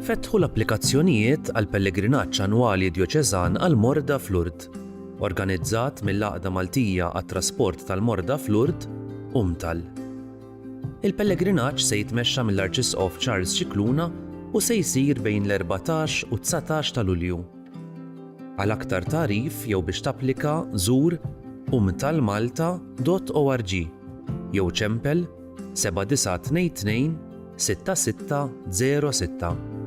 Fettħu l-applikazzjonijiet għal pellegrinaġġ annwali djoċeżan għal Morda f'Lourdes, organizzat mill-Għaqda Maltija għat-Trasport tal-Morda f'Lourdes UMTAL. Il-pellegrinaġġ se jitmexxa mill-Arċisqof Charles Scicluna u se jsir bejn l-14 u 19 ta' Lulju. Għal aktar tarif jew biex tapplika żur umtalmalta.org jew ċempel 7922 6606.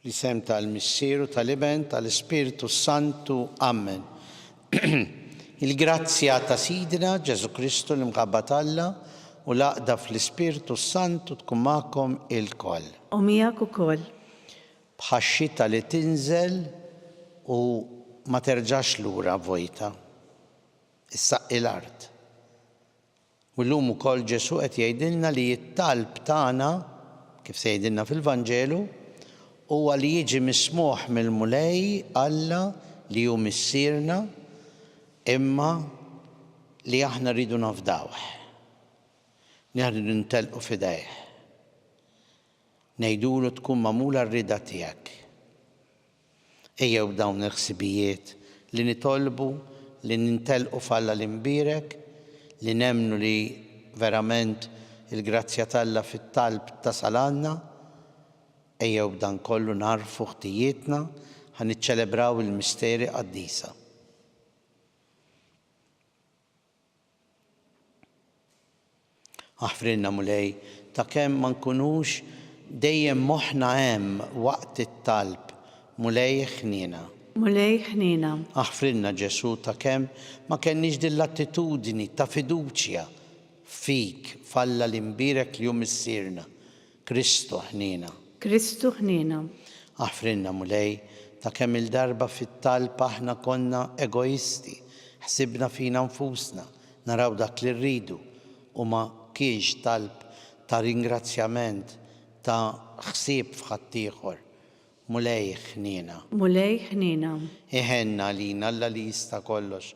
L-isem tal-Missieru tal-Iben tal-Ispiritu Santu. Amen. Il-grazzja ta' Sidna Ġesu Kristu l-imħabba Alla u l-għaqda fl-Ispiritu Santu tkun magħkom il-koll. U miegħek ukoll. Bħax-xita li tinżel u ma terġax lura vojta. Issaqqi l-art. U llum ukoll Ġesu qed jgħidilna li t-talb tagħna kif se jgħidilna fil-Vanġelu huwa li jiġi mismuħ mill-Mulej Alla li hu missierna imma li aħna rridu nafdawh. Rridu nintelqu f'idejh. Ngħidulu tkun magħmula r-rida tiegħek. Ejjew b'dawn il-ħsibijiet li nitolbu li nintelqu f'Alla l-imbierek, li nemmnu li verament il-grazzja t'Alla fit-talb tasalanna. Ejjew b'dan kollu narfu ħtijietna ħaniċċelebraw il-misteri qaddisa. Aħfrilna Mulej ta' kemm ma nkunux dejjem moħħna hemm waqt it-talb. Mulej ħnina. Mulej ħnina. Aħfrilna Ġesu ta' kemm ma kenniex din l-attitudni ta' fiduċja fik f'Alla l-imbierek li hu missierna. Kristu ħnina. Kristu ħnina. Aħfrilna Mulej ta' kemm il-darba fit-talb aħna konna egoisti, ħsibna fina nfusna, naraw dak li rridu u ma kienx talb ta' ringrazzjament ta' ħsieb f'ħadd ieħor. Mulej ħnina. Mulej ħnina. Iħenna lina Alla li jista' kollox,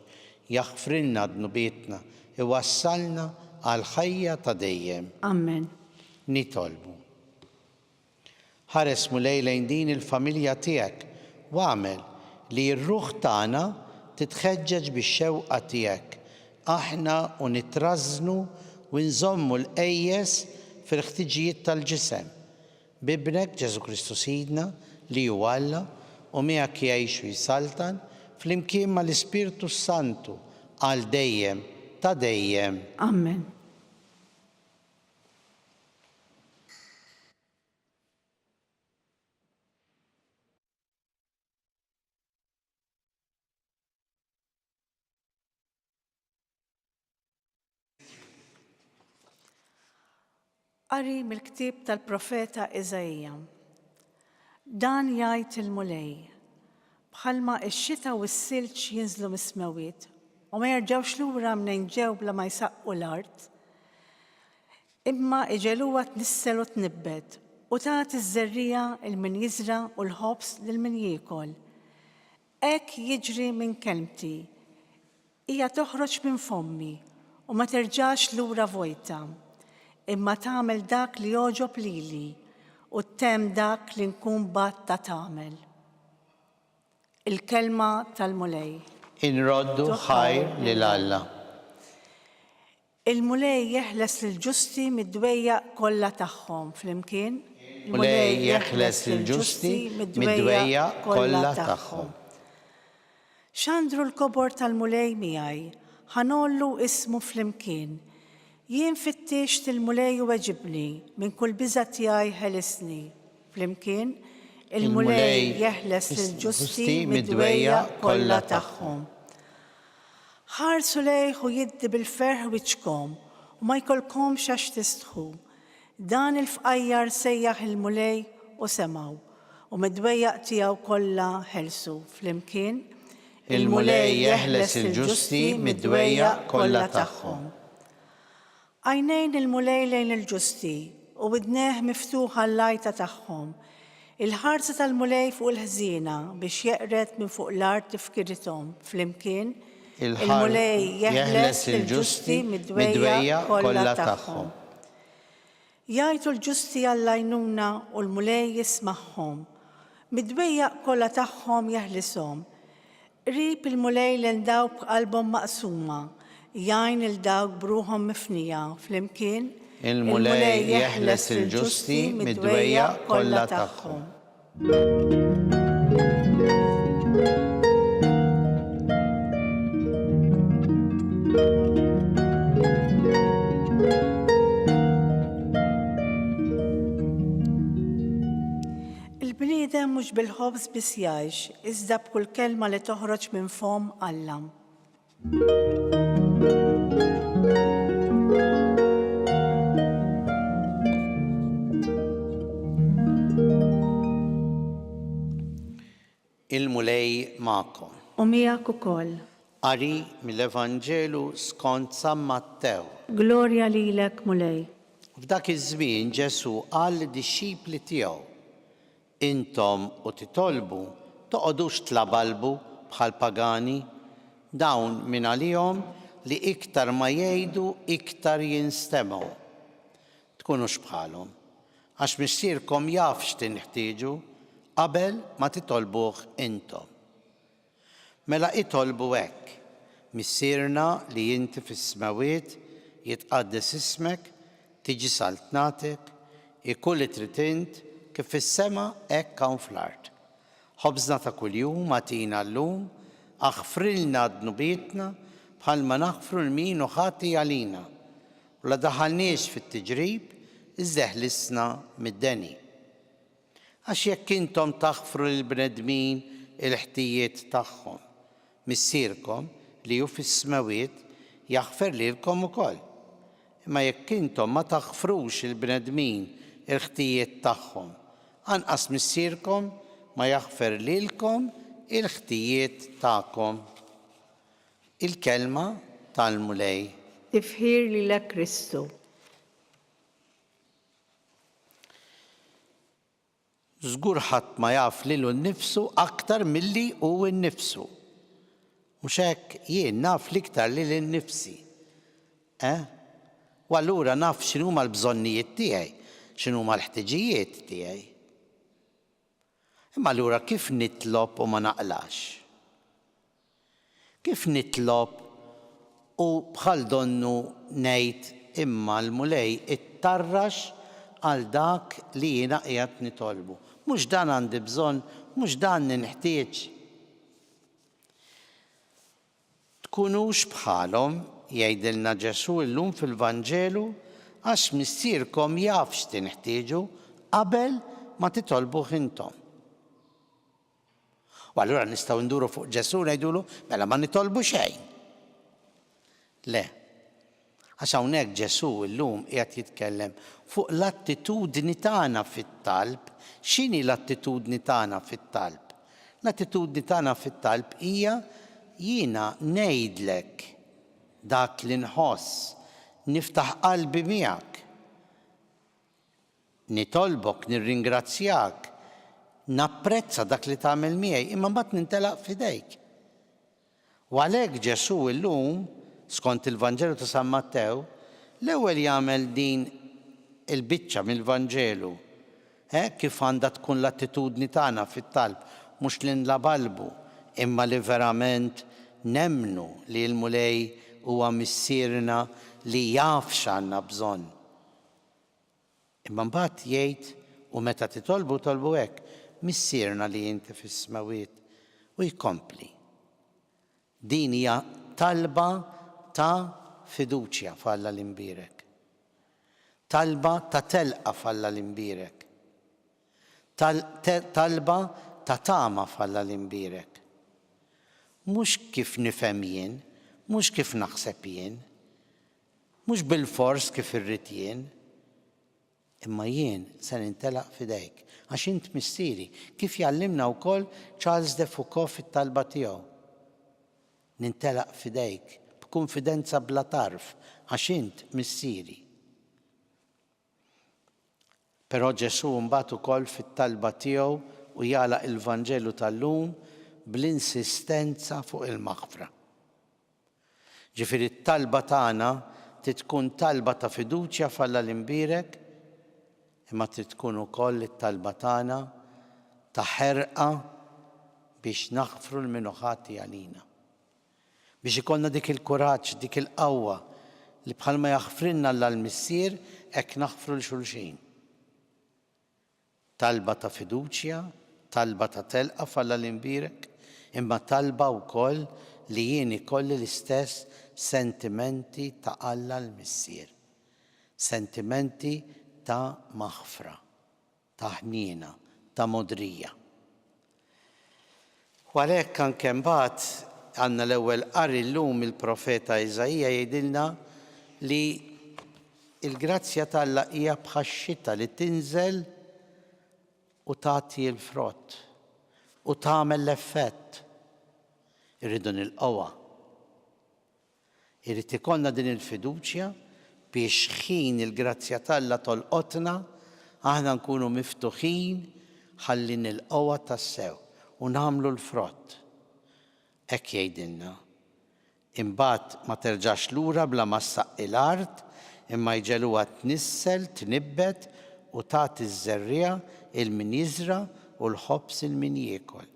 jaħfrilna dnubietna, iwassalna għal ħajja ta' dejjem. Amen. Nitolbu. Ħares Mulej lejn din il-familja tiegħek u għamel li r-ruħ tagħna titħeġġeġ bix-xewqa tiegħek. Aħna u nitrażnu u nżommu l-qejjes fil-ħtiġijiet tal-ġisem. Bibnek Ġesu Kristu Sidna li hu Alla u miegħek jgħix u jsaltan flimkien mal-Ispiritu Santu għal dejjem ta' dejjem. Amen. Qari mill-ktieb tal-profeta Iżajja. Dan jgħid il-Mulej, bħalma x-xita u s-silġ jinżlu mis-smawiet u ma jerġgħux lura minn ġew bla ma jsaqqu l-art, imma iġeluha tnissel u tnibbed u tagħti ż-żerrija il min jiżra u l-ħobs lil min jiekol. Hekk jiġri minn kelmti, hija toħroġ minn fommi u ma terġax lura vojta, imma tagħmel dak li jogħġob lili u ttemm dak li nkun batta tagħmel. Il-kelma tal-Mulej. Inroddu ħajr lil Alla. المولي يحلس للجستي مدوية كلها تخهم فلمكين المولي يحلس للجستي مدوية كلها تخهم. شاندرو الكبر تالمولي مياي هنولو اسمه فلمكين ين فتشت المولي وجبني من كل بزة تياي هلسني فلمكين المولي يحلس للجستي مدوية كلها تخهم. خار سليخ ويد بالفرح ويتشكم وما يكلكم شاش تستخو دان الفقير سيح المولي وسماو ومدوية تياو كلها هلسو فلمكين المولي يحلس الجستي مدوية كلها تخهم. عينين المولي لين الجستي وودناه مفتوحة اللايتة تخهم. الهارسة المولي فوق الهزينة بش يقرت من فوق الارض تفكرتهم فلمكين المولي يحلس الجستي مدوية كلها تخهم. يايتو الجستي اللينونة والمولي يسمعهم مدوية كلها تخهم يهلسهم. ريب المولي لنداو بقلبهم مقسومة ياين الداو بروهم مفنية فلمكين المولي يحلس الجستي مدوية كلها تخهم. البنيدة مش بالخبز بسياج إذا بكل كلمة اللي تخرج من فم الله. المولي معكم. ومياكو كل قري من الإفانجيلو skont San Matteo. جلوريا ليلك مولاي. F'dak iż-żmien Ġesu qal lid-dixxipli tiegħu: Intom u titolbu toqgħodux tlabalbu bħal pagani dawn minn għalihom li iktar ma jgħidu iktar jinstemgħu. Tkunux bħalhom għax missierkom jaf x'tinħtieġu qabel ma titolbuh intom. Mela itolbu hekk: Missierna li inti fis-smawiet jitqaddes ismek, tiġi saltnatek, ikun li trid int kif fis-sema hekk hawn fl-art. Ħobżna ta' kuljum agħtina llum, aħfrilna dnubietna bħalma naħfru l-min u ħati għalina. U la daħalniex fit-tiġrib, iżda ħlisna mid-deni. Għax jekk intom taħfru l-bnedmin il-ħtijiet tagħhom, missierkom li hu fis-smawiet jaħfer lilkom ukoll. Imma jekk intom ma taħfrux il-bnedmin il-ħtijiet tagħhom, anqas missierkom ma jaħfer lilkom il-ħtijiet tagħkom. Il-kelma tal-mulej. Tifħir lilek Kristu. Żgur ħadd ma jaf lilu nnifsu aktar milli hu nnifsu. Mhux hekk jien naf l-iktar lil innifsi. U allura naf x'inhuma l-bżonnijiet tiegħi, x'inhuma l-ħtiġijiet tiegħi. Imma allura kif nitlob u ma naqlax? Kif nitlob u bħal donnu ngħid imma l-mulej ittarrax għal dak li jiena qiegħed nitolbu. Mhux dan għandi bżonn, mhux dan ninħtieġ. Tkunux bħalhom, jgħidilna Ġesu llum fil-Vanġelu, għax missierkom jaf x'tinħtieġu qabel ma titolbuh intom. U allura nistgħu nduru fuq Ġesu ngħidulu mela ma nitolbu xejn. Le, għax hawnhekk Ġesu llum qiegħed jitkellem fuq l-attitudni tagħna fit-talb. X'inhi l-attitudni tagħna fit-talb? L-attitudni tagħna fit-talb hija jiena ngħidlek dak li nħoss, niftaħ qalbi miegħek. Nitolbok, nirringrazzjak, napprezza dak li tagħmel miegħi, imma mbagħad nintelaq f'idejk. U għalhekk Ġesu llum, skont il-Vanġelu ta' San Mattew, l-ewwel jagħmel din il-biċċa mill-Vanġelu. Kif għandha tkun l-attitudni tagħna fit-talb, mhux li nlabalbu, imma li verament nemmnu li l-mulej huwa missierna li jaf x'għandna bżonn. Imma mbagħad jgħid u meta titolbu tolbu hekk, missierna li inti fis-smawiet u jkompli. Din hija talba ta' fiduċja falla l-imbirek. Talba ta' telqa falla l-imbirek. Talba ta' tama falla l-imbirek. Mhux kif nifhem jien, mhux kif naħseb jien, mhux bil-fors kif irrid jien, imma jien se nintelaq f'idejk għax int missieri, kif jallimna wkoll Charles de Foucault fit-talba tiegħu. Nintelaq f'idejk b'kunfidenza bla tarf għax int missieri. Però Ġesu mbagħad ukoll fit-talba tiegħu u jagħlaq il-Vanġelu tal-lum bl-insistenza fuq il-maħfra. Ġifieri t-talba tagħna tkun talba ta' fiduċja falla l-imbirek, imma tkun ukoll it-talba tagħna ta' ħerqa biex naħfru l-minuħati għalina. Biex ikollna dik il-kuraġġ, dik il-qawwa li bħalma jaħfrinna l-missier hekk naħfru l-xulxin. Talba ta' fiduċja, talba ta' telqa falla l-imbirek, imma talba wkoll li jien ikolli l-istess sentimenti ta' Alla l-missier. Sentimenti ta' maħfra, ta' ħniena, ta' modrija. U għalhekk anke mbagħad għandna l-ewwel qari llum il-profeta Iżajija jgħidilna li l-grazzja tal-Alla hija bħax-xita li tinżel u tagħti l-frott u tagħmel l-effett. Irridu nilqawha. Irrid ikollna din il-fiduċja biex ħin il-grazzja tal-Alla tolqotna aħna nkunu miftuħin ħalli nilqawha tassew u nagħmlu l-frott. Hekk jgħidilna. Imbagħad ma terġax lura bla ma ssaqqi l-art, imma jġeluha tnissel, tnibbet u tagħti ż-żerriegħa il-min jiżra u l-ħobs il-min jiekol.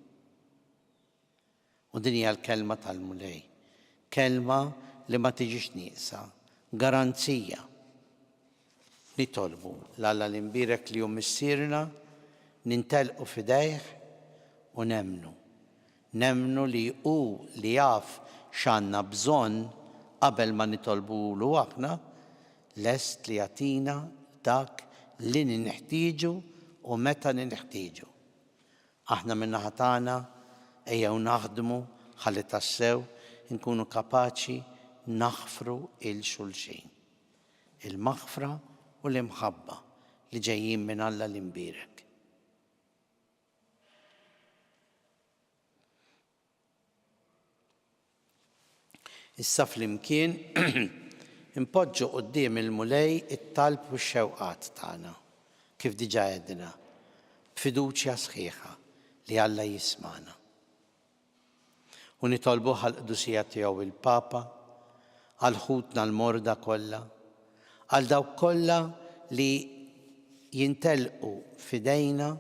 U din hija l-kelma tal-mulej. Kelma li ma tiġix nieqsa, garanzija. Nitolbu l-Alla l-imbirek li hu missierna, nintelqu f'idejh u nemnu. Nemnu li hu li jaf x'għandna bżonn qabel ma nitolbulu aħna, lest li jagħtina dak li ninħtieġu u meta ninħtieġu. Aħna min-naħa tagħna ejjew naħdmu ħalli tassew nkunu kapaċi naħfru il-xulxin. Il-maħfra u l-imħabba li ġejjin minn Alla l-imbirek. Issa flimkien impoġġu quddiem il-mulej it-talb u x-xewqat tagħna, kif diġà għedna, b'fiduċja sħiħa li Alla jismana. U nitolbu għall-qdusija tiegħu il-Papa, għal ħutna l-morda kollha, għal dawk kollha li jintelqu f'idejna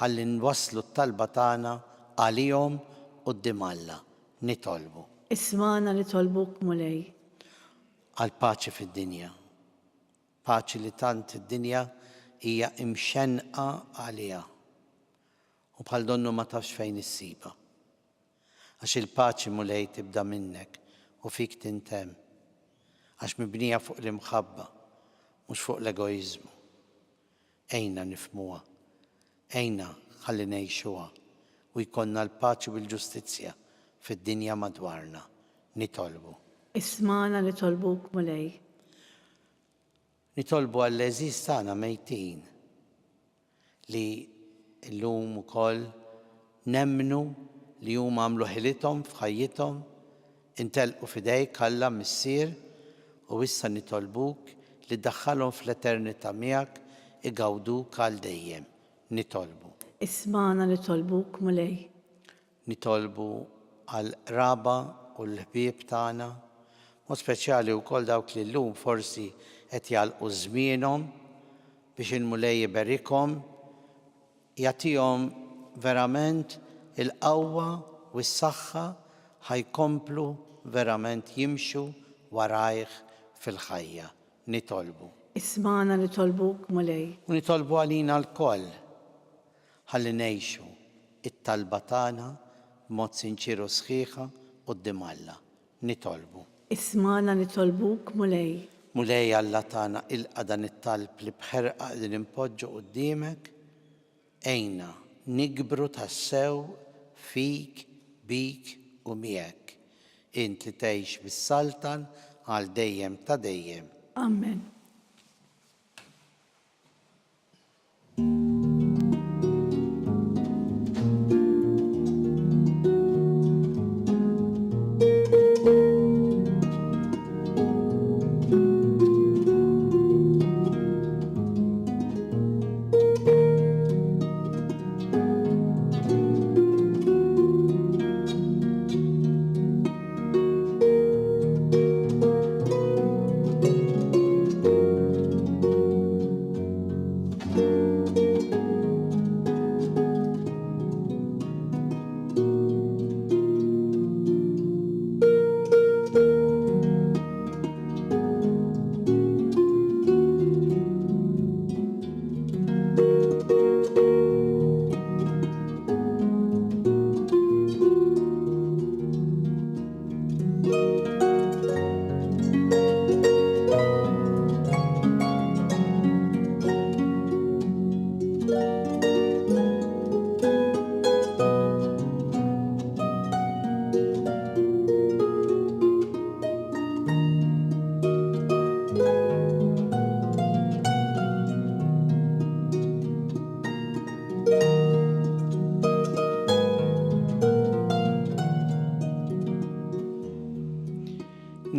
ħalli nwasslu t-talba tagħna għalihom quddiem Alla. Nitolbu. Ismana li tolbuk mulej. Għal paċi fid-dinja. Paċi li tant id-dinja hija imxenqa għaliha. U bħal donnu ma tafx fejn issiba. Għax il-paċi mulej tibda minnek u fik tintemm. Għax mibnija fuq l-imħabba, mhux fuq l-egoizmu. Ejna nifmuha, ejna ħalli ngħixuha u jkollna l-paċi u l-ġustizzja fid-dinja madwarna. Nitolbu. Ismana li tolbuk mulej. Nitolbu għall-eżiż tagħna mejtin li llum ukoll nemmnu li huma għamlu ħilithom f'ħajjithom, intelqu f'idejk Alla missier u issa nitolbuk li ddaħħalhom fl-eternità miegħek igawduk għal dejjem. Nitolbu. Ismana li tolbuk mulej. Nitolbu għal raba u l-ħbieb tagħna, mod speċjali wkoll dawk li llum forsi qed jagħlqu żmienhom biex il-mulej iberikhom, jagħtihom verament il-qawwa u s-saħħa ħajkomplu verament jimxu warajh fil-ħajja. Nitolbu. اسمعنا نطلبوك مولاي. Nitolbu għalina l-koll ħalli ngħixu it-talba tagħna b'mod sinċiru sħiħa quddiem Alla. Nitolbu. اسمعنا نطلبوك مولاي. Mulej Alla tagħna ilqa' dan it-talb li bħerqa qegħdin impoġġu quddiemek, ejna nikbru tassew fik, bik u miegħek. Int li tgħix bis-Saltan għal dejjem ta' dejjem. آمين.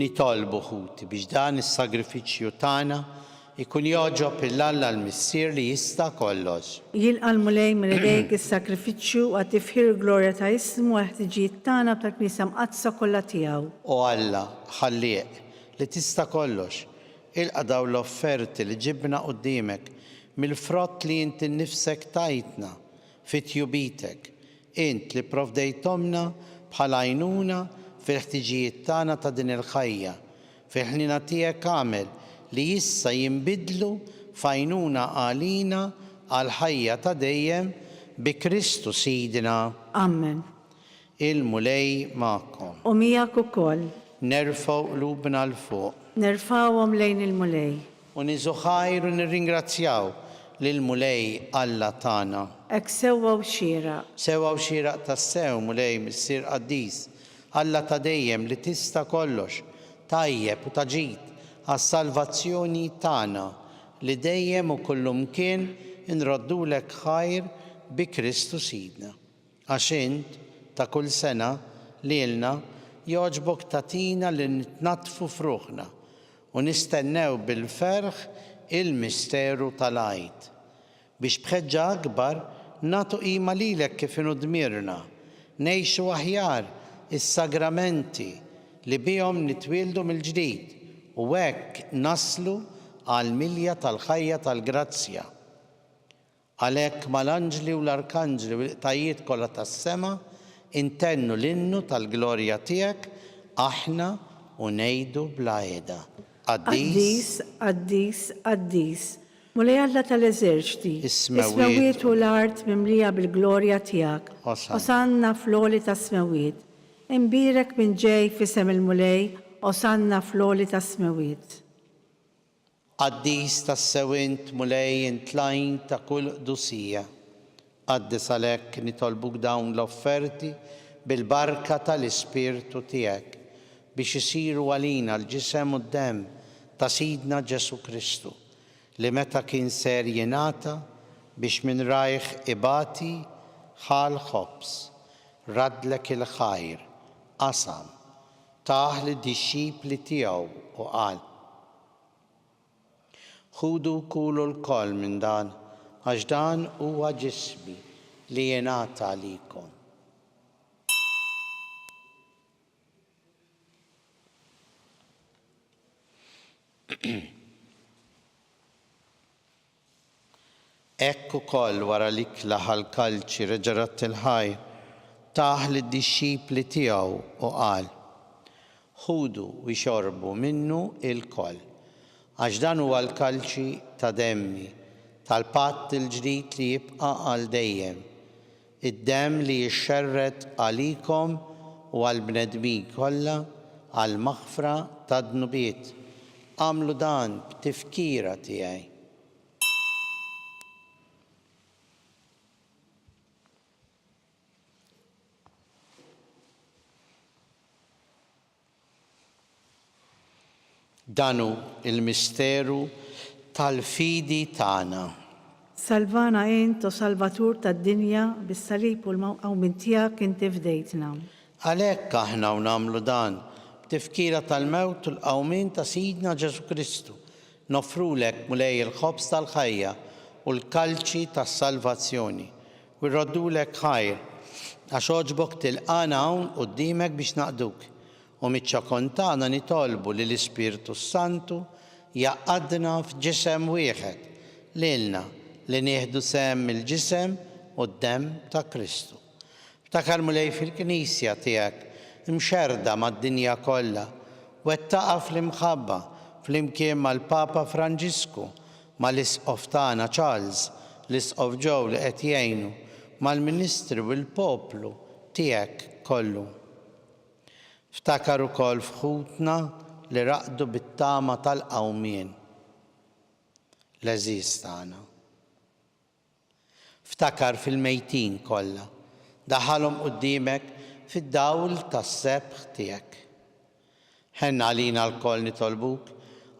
Nitolbu ħuti biex dan is-sagrifiċċju tagħna ikun joġob il-Alla l-Missier li jista' kollox. يلقى المولاي من ايديك الساكريفيتشو وتفهير جلوريا تا اسمه واحتجيت تانا بتكنيسة مقدسة كلها تياو. U Alla ħallieq li tista' kollox ilqa' daw l-offerti li ġibna quddiemek mill-frott li inti nnifsek tajtna fit-tjubitek. Int li provdejtomna bħala għajnuna fil-ħtiġijiet tagħna ta' din il-ħajja, fil-ħnina tiegħek għamel li issa jinbidlu f'għajnuna għalina għal ħajja ta' dejjem bi Kristu Sidna. آمين. Il-mulej magħkom. ومياك وكل Nerfgħu qlubna l fuq نرفعهم لين المولاي. u niżu ħajr u nirringrazzjaw lill-mulej Alla tagħna. اكسوا وشيرا. Sewa u xieraq tas-sew mulej missier qaddis Alla ta' dejjem li tista' kollox tajjeb u taġid għas-salvazzjoni tagħna li dejjem u kullumkien inroddulek ħajr bi Kristu Sidna. Għax int ta' kull sena lilna jogħġbok tagħtina li nitnatfu f'ruħna u nistennew bil-ferħ il-misteru tal-għid biex bħeġġa akbar nagħtu qima lilek kif inhu dmirna, ngħixu aħjar is-sagramenti li bihom nitwieldu mill-ġdid u hekk naslu għal milja tal-ħajja tal-grazzja. Għalhekk mal-anġli u l-arkanġli u l-iqtajiet kollha tas-sema intennu l-innu tal-glorja tiegħek aħna u ngħidu bla għeda. قديس قديس قديس مولاي الله tal-eżerċti. Ismewiet. Ismewiet u l-art mimlija bil-glorja tiegħek. Osanna. Osanna floli ta' smewiet. Imbirek minn ġej fisem il-mulej, osanna floli ta' smewiet. Qaddis tas-sewint mulej intlajn ta' kull qdusija. Qaddis għalhekk nitolbuk dawn l-offerti bil-barka tal-Ispirtu tiegħek biex isiru għalina l-ġisem u d-demm ta' Sidna Ġesu Kristu li meta kien ser jingħata biex minn rajh ibati ħal ħobs radlek il-ħajr qasam taħ lid-dixxipli tiegħu u qal ħudu kulu l-koll minn dan għax dan huwa ġismi li jingħata għalikom. Ekk ukoll wara li klaħal kalċi reġarat il-ħajr taħ lid-dixxipli tiegħu u qal ħudu u jxorbu minnu il-koll. Għax dan huwa l-kalċi ta' demmi tal-patt il-ġdid li jibqa' għal dejjem. Id-demm li jixxerret għalikom u għall-bnedmin kollha għal maħfra ta' dnubiet. Għamlu dan b'tifkira tiegħi. Danu il-misteru tal-fidi tagħna. Salvana int, o Salvatur tad-dinja, bis-salib u l-mawqawmin tiegħek inti fdejtna. Għalhekk aħna u nagħmlu dan b'tifkira tal-mewt u l-qawmin ta' Sidna Ġesu Kristu. Nofrulek mulej il-ħobż tal-ħajja u l-kalċi tas-salvazzjoni. U rroddulek ħajr għax oġbok tilqana hawn quddiemek biex naqduk. U miċ-ċakontana nitolbu li l-Ispirtu Santu jaqadna f'ġisem wieħed lilna li nieħdu sehem mill-ġisem u d-demm ta' Kristu. Ftakar mulej fil-Knisja tiegħek imxerda mad-dinja kollha wettaqa fl-imħabba flimkien mal-Papa Franġisku, mal-Isqof tagħna Charles, l-Isqof Joe li qed jgħinu, mal-Ministri u l-poplu tiegħek kollu. Ftakar ukoll f'ħutna li raqdu bit-tama tal-qawmien l-għażiż tagħna. Ftakar fil-mejtin kollha, daħħalhom quddiemek fid-dawl tas-sebħ tiegħek. Ħenna għalina l-koll nitolbuk,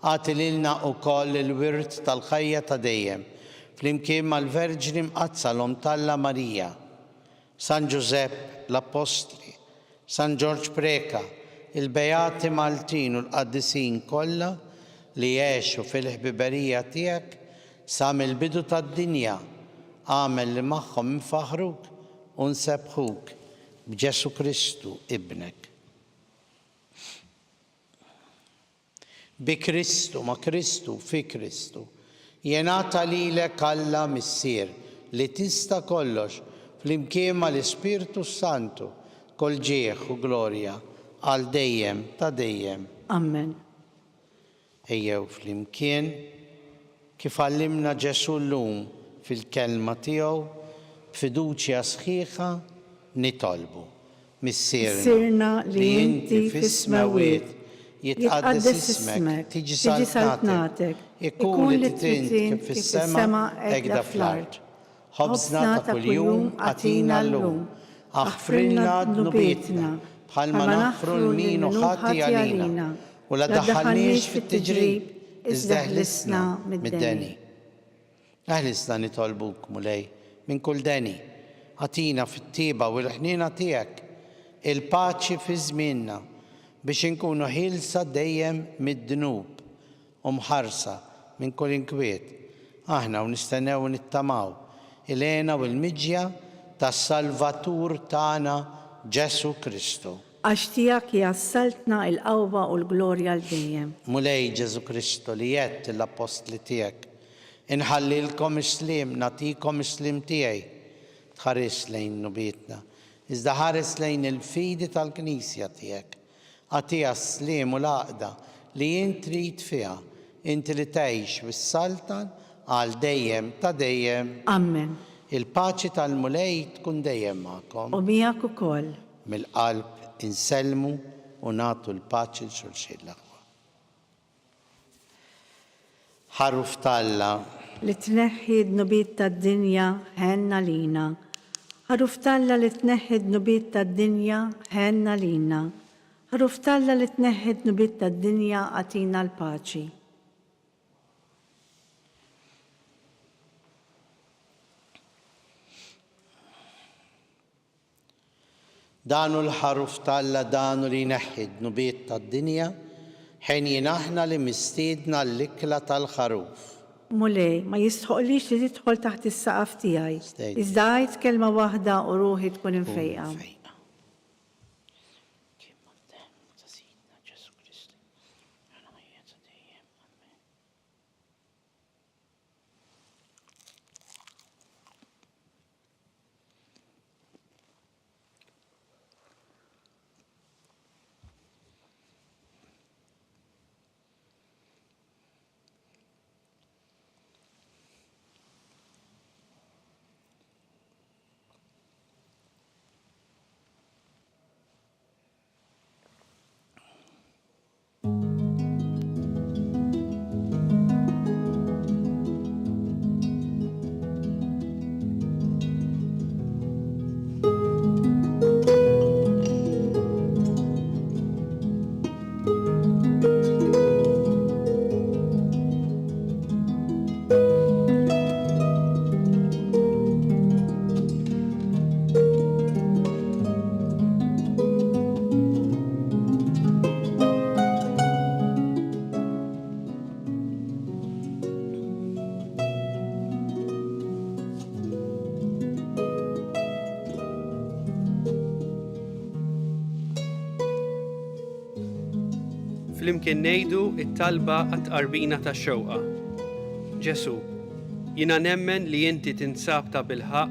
għati lilna wkoll il-wirt tal-ħajja ta' dejjem, flimkien mal-Verġni mqazza l-Omtalla Marija, San Giuseppe l-Apostli, San George Preka, il-Bejati Maltin u l-Qaddisin kollha li jgħixu fil-ħbiberija tiegħek sa mill-bidu tad-dinja, għamel li magħhom infaħruk u nsebħuk b'Ġesu Kristu ibnek. Bi Kristu, ma' Kristu, fi Kristu, jingħata lilek Alla missier li tista' kollox flimkien mal-Ispirtu Santu kol ġieħ u glorja għal dejjem ta' dejjem. Amen. Ejjew flimkien kif għallimna Ġesu llum fil-kelma tiegħu b'fiduċja sħiħa nitolbu. Missierna li inti fis-smawiet jitqaddis ismek, tiġi saltnatek, ikun li trid kif fis-sema hekk fl-art. Ħobżna ta' kuljum għatina llum. Aħfrilna dnubietna, bħalma naħfru l-min u ħati għalina, u la daħħalniex fit-tiġrib, iżda ħlisna mid-deni. Ħlisna nitolbuk mulej minn kull deni, għatina fit-tieba u l-ħnina tiegħek, il-paċi fi żmienna biex inkunu ħilsa dejjem mid-dnub u mħarsa minn kull inkwiet. Aħna u nistennew u nittamaw il-għena u l-miġja tas-Salvatur tagħna Ġesu Kristu. Għax tiegħek jassaltna l-qawwa u l-glorja l-dejjem. Mulej Ġesu Kristu li jett l-apostli tiegħek, inħallilkom islim, nagħtikom islim tiegħi, tħares lejn nubietna, iżda ħares lejn il-fidi tal-Knisja tiegħek. Għatija slim u l-għaqda li jint trid fiha, inti li tgħix bis-saltan għal dejjem ta' dejjem. Amen. Il-paċi tal-mulej tkun dejjem magħkom. U miegħek ukoll. Mill-qalb insellmu u nagħtu l-paċi l-xulxin l-aħwa. Ħaruf Talla li tneħħi d-nubiet tad-dinja ħenna lina. Ħaruf Talla li tneħħi d-nubiet tad-dinja ħenna lina. Ħaruf Talla li tneħħi d-nubiet tad-dinja għatina l-paċi. Danu l-ħaruf Talla danu li neħħid nubiet tad-dinja ħin jinaħna li mistiedna l-ikla tal-ħaruf. Mulej, ma jistħoqlix li tidħol taħt is-saqaf tiegħi. Iżda għajt kelma waħda u ruħi tkun infejqa. flimkien ngħidu t-talba għat-tqarbina tax-xewqa. Ġesu, jiena nemmen li inti tinsab ta' bilħaq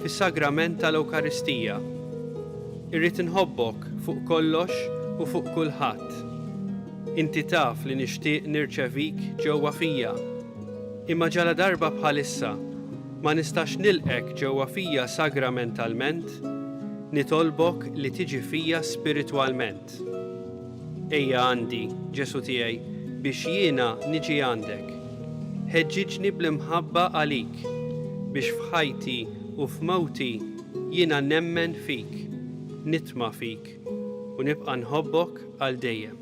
fis-sagrament tal-Ewkaristija. Irrid inħobbok fuq kollox u fuq kulħadd. Inti taf li nixtieq nirċevik ġewwa fija. Imma ġala darba bħalissa ma nistax nilqek ġewwa fija sagramentalment, nitolbok li tiġi fija spiritwalment. Ejja għandi, Ġesu tiegħi, biex jiena niġi għandek. Ħeġġiġni bl-imħabba għalik, biex f'ħajti u f'mewti jiena nemmen fik, nitma' fik u nibqa' nħobbok għal dejjem.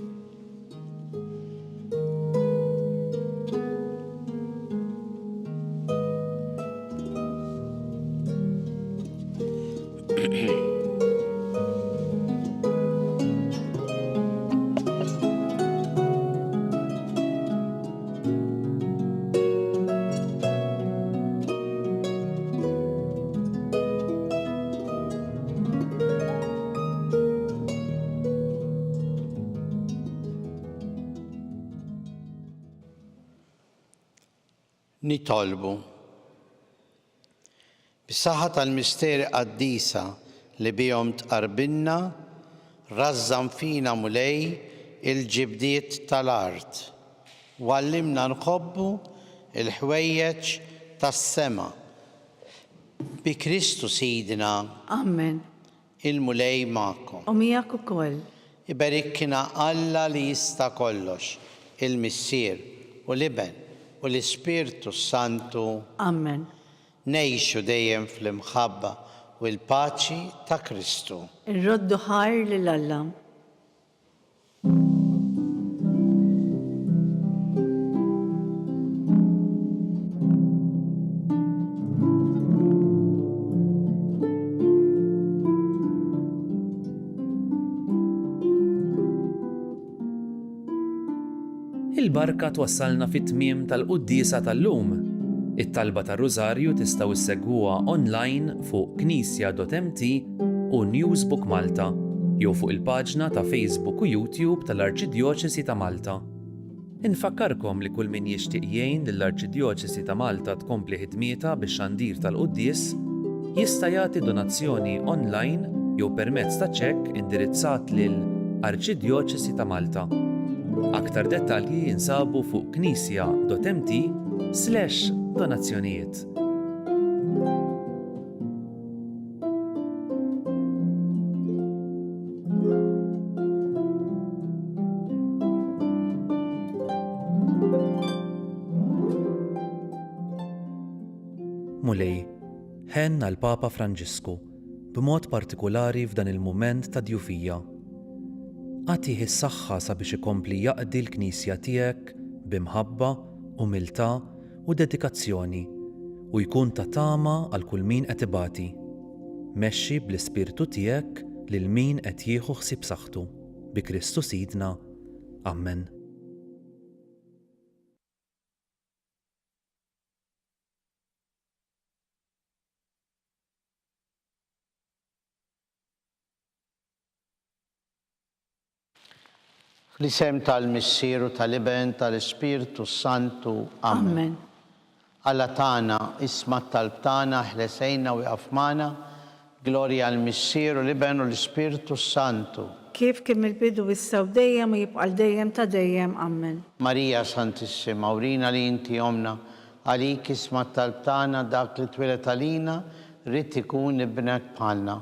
Nitolbu. Bis-saħħa tal-misteri qaddisa li bihom tqarbilna, rażżam fina mulej il-ġibdiet tal-art. Wallimna nħobbu il-ħwejjeġ tas-sema. Bi Kristu Sidna. Amen. Il-mulej magħkom. U miegħek ukoll. Ibarikkina Alla li jista' kollox, il-Missier u l-Iben u l-Ispirtu Santu. Amen. Nejxu dejjem fl-imħabba u l-paċi ta' Kristu. Irroddu ħajr lil Alla. Il-barka twassalna fit-tmiem tal-qudiesa tal-lum. It-talba tar-Rużarju tistgħu issegwuha online fuq knisja.mt u Newsbook Malta jew fuq il-paġna ta' Facebook u YouTube tal-Arċidjoċesi ta' Malta. Infakkarkom li kull min jixtieq jgħin lill-Arċidjoċesi ta' Malta tkompli ħidmietha bix-xandir tal-Qudies jista' jagħti donazzjoni online jew permezz ta' ċekk indirizzat lil Arċidjoċesi ta' Malta. Aktar dettalji jinsabu fuq knisja.mt/donazzjonijiet. Mulej, ħenn għal Papa Franġisku, b'mod partikulari f'dan il-mument ta' djufija. Għatih is-saħħa sabiex ikompli jaqdi l-Knisja tiegħek b'imħabba, umiltà u dedikazzjoni u jkun ta' tama għal kull min qed ibati. Mexxi bl-ispirtu tiegħek lil min qed jieħu ħsieb saħħtu. Bi Kristu Sidna. Amen. L-isem tal-Missieru tal-Iben tal-Ispirtu Santu. Amen. Alla tana, isma tal-tana, ħlesejna u għafmana, glorja għal-Missieru, l-Iben u l-Ispirtu Santu. Kif kim il-bidu wissaw dejjem u jibqal dejjem ta' dejjem. Amen. Marija Santissima, urina li inti omna, għalik isma tal-tana, dak li twilet għalina, rrit ikun ibnek bħalna.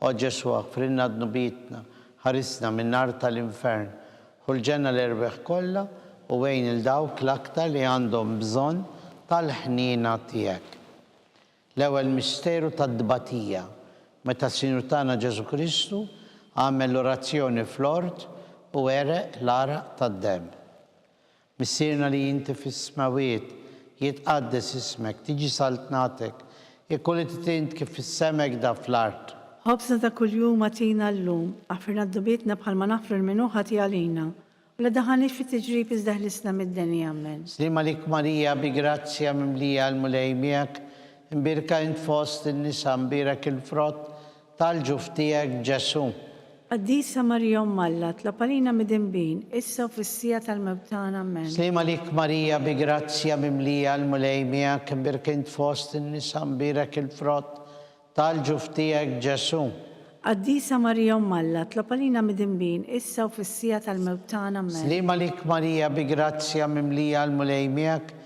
O Ġesu għafrinna d-nubitna, ħarisna minn nar tal-infern, ħulġenna l-erbeħ kollha u wejn il-dawk l-aktar li għandhom bżonn tal-ħnina tiegħek. L-ewwel misteru tad-dbatija, meta s-Sinjur tagħna Ġesu Kristu għamel l-orazzjoni fl-ort u għereq l-araq tad-demm. Missierna li inti fis-smawiet jitqaddes ismek, tiġi saltnatek, ikun tint kif fis-semek da fl-art. Ħobsna ta' kull-jum għatina l-lum, għafirna d-dubietna bħalma nafru l-minuħa għalina. U la daħanix fi tiġrib izdaħlisna mid-deni. Amen. Slima lik Marija bi grazzja mimlija l-mulej miegħek, imbirka int fost in-nisa, mbirek il-frott tal-ġuf tiegħek Ġesu. Qaddisa Marija Umm Alla, tlapalina mid-dinbin, issa u fis-sija tal-mewt tagħna. Amen. Slima lik Marija bi grazzja mimlija l-mulej miegħek imbirkint fost in-nisa mbirek il-frott tal-ġuf tiegħek Ġesu. Qaddisa Marija Umm Alla, tlapalina mid-dinbin, issa u fis-sija tal-mewt tagħna. Amen. Slima lik Marija bi grazzja mimlija l-mulej miegħek